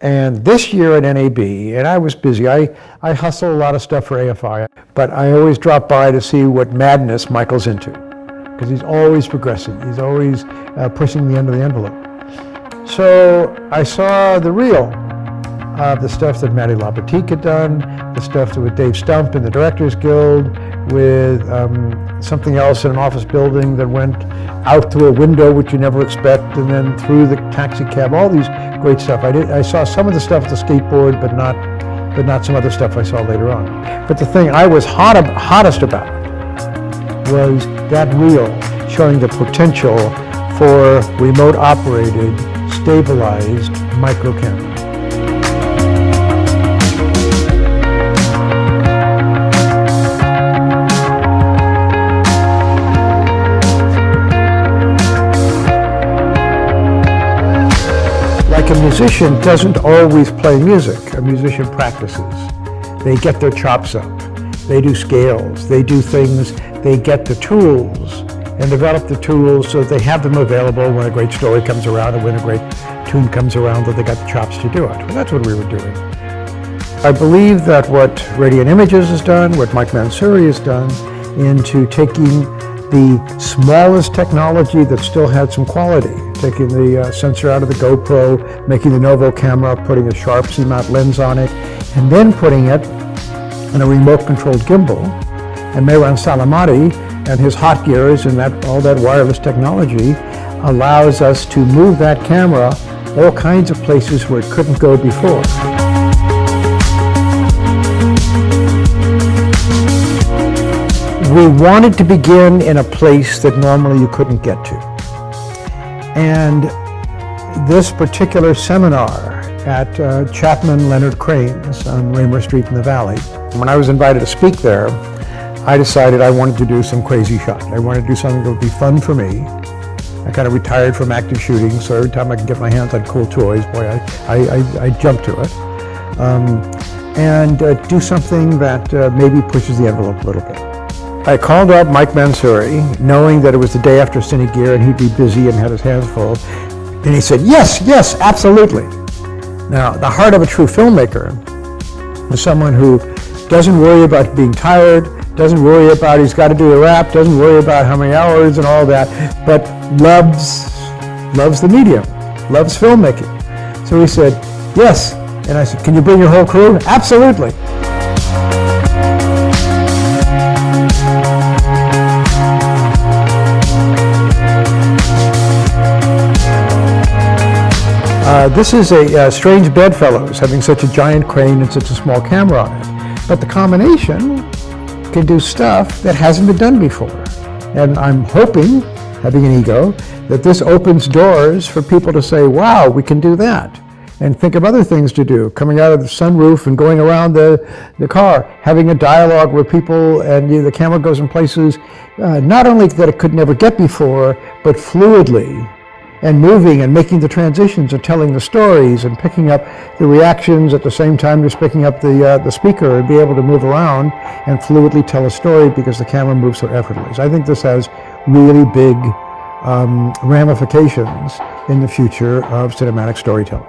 And this year at NAB, and I was busy, I hustle a lot of stuff for AFI, but I always drop by to see what madness Michael's into, because he's always progressing. He's always pushing the end of the envelope. So I saw the reel of the stuff that Matty Labatique had done, the stuff with Dave Stump in the Directors Guild, with something else in an office building that went out through a window, which you never expect, and then through the taxi cab, all these great stuff. I saw some of the stuff, the skateboard, but not some other stuff I saw later on. But the thing I was hottest about was that reel showing the potential for remote operated, stabilized micro camera. Like a musician doesn't always play music. A musician practices. They get their chops up. They do scales. They do things. They get the tools and develop the tools so that they have them available when a great story comes around and when a great tune comes around, that they got the chops to do it. Well, that's what we were doing. I believe that what Radiant Images has done, what Mike Mansouri has done, into taking the smallest technology that still had some quality, taking the sensor out of the GoPro, making the Novo camera, putting a sharp C-mount lens on it, and then putting it in a remote-controlled gimbal. And Mehran Salamati and his hot gears and all that wireless technology allows us to move that camera all kinds of places where it couldn't go before. We wanted to begin in a place that normally you couldn't get to. And this particular seminar at Chapman Leonard Crane's on Raymer Street in the Valley, when I was invited to speak there, I decided I wanted to do some crazy shot. I wanted to do something that would be fun for me. I kind of retired from active shooting, so every time I could get my hands on cool toys, boy, I jump to it. And do something that maybe pushes the envelope a little bit. I called up Mike Mansouri, knowing that it was the day after Cine Gear and he'd be busy and had his hands full. And he said, yes, absolutely. Now, the heart of a true filmmaker is someone who doesn't worry about being tired, doesn't worry about he's got to do a wrap, doesn't worry about how many hours and all that, but loves the medium, loves filmmaking. So he said, yes. And I said, can you bring your whole crew? Absolutely. This is a strange bedfellows, having such a giant crane and such a small camera on it. But the combination can do stuff that hasn't been done before. And I'm hoping, having an ego, that this opens doors for people to say, wow, we can do that. And think of other things to do, coming out of the sunroof and going around the car, having a dialogue where people and the camera goes in places, not only that it could never get before, but fluidly, and moving and making the transitions and telling the stories and picking up the reactions at the same time just picking up the speaker and be able to move around and fluidly tell a story because the camera moves so effortlessly. I think this has really big ramifications in the future of cinematic storytelling.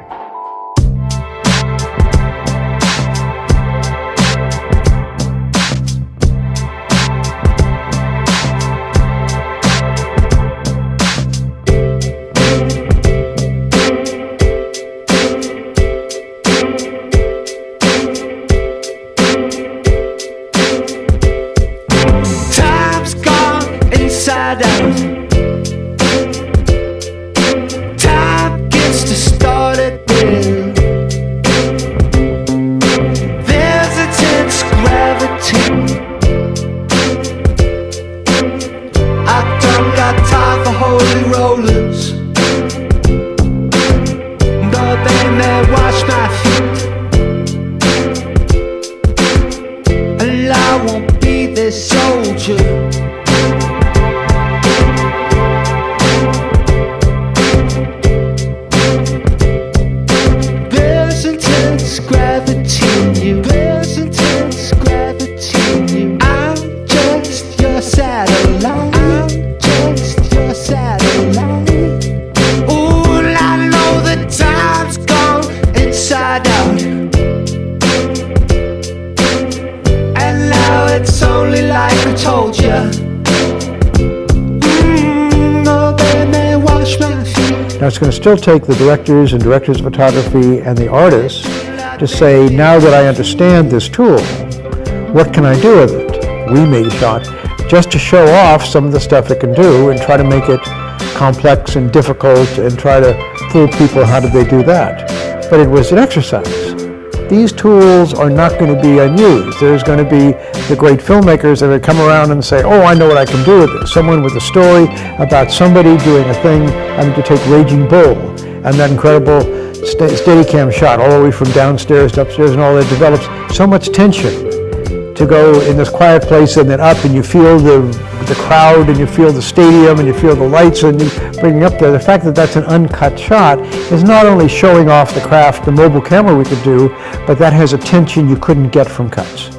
Time gets to start it there. There's intense gravity. I don't got time for holy rollers, but they may wash my feet, and I won't be their soldier. Inside Now, it's going to still take the directors and directors of photography and the artists to say, now that I understand this tool, what can I do with it? We made a shot just to show off some of the stuff it can do and try to make it complex and difficult and try to fool people, how did they do that? But it was an exercise. These tools are not going to be unused. There's going to be the great filmmakers that would come around and say, oh, I know what I can do with this. Someone with a story about somebody doing a thing, having to take Raging Bull, and that incredible Steadicam shot all the way from downstairs to upstairs, and all that develops so much tension to go in this quiet place and then up, and you feel the crowd, and you feel the stadium, and you feel the lights, and you bringing up there. The fact that that's an uncut shot is not only showing off the craft, the mobile camera we could do, but that has a tension you couldn't get from cuts.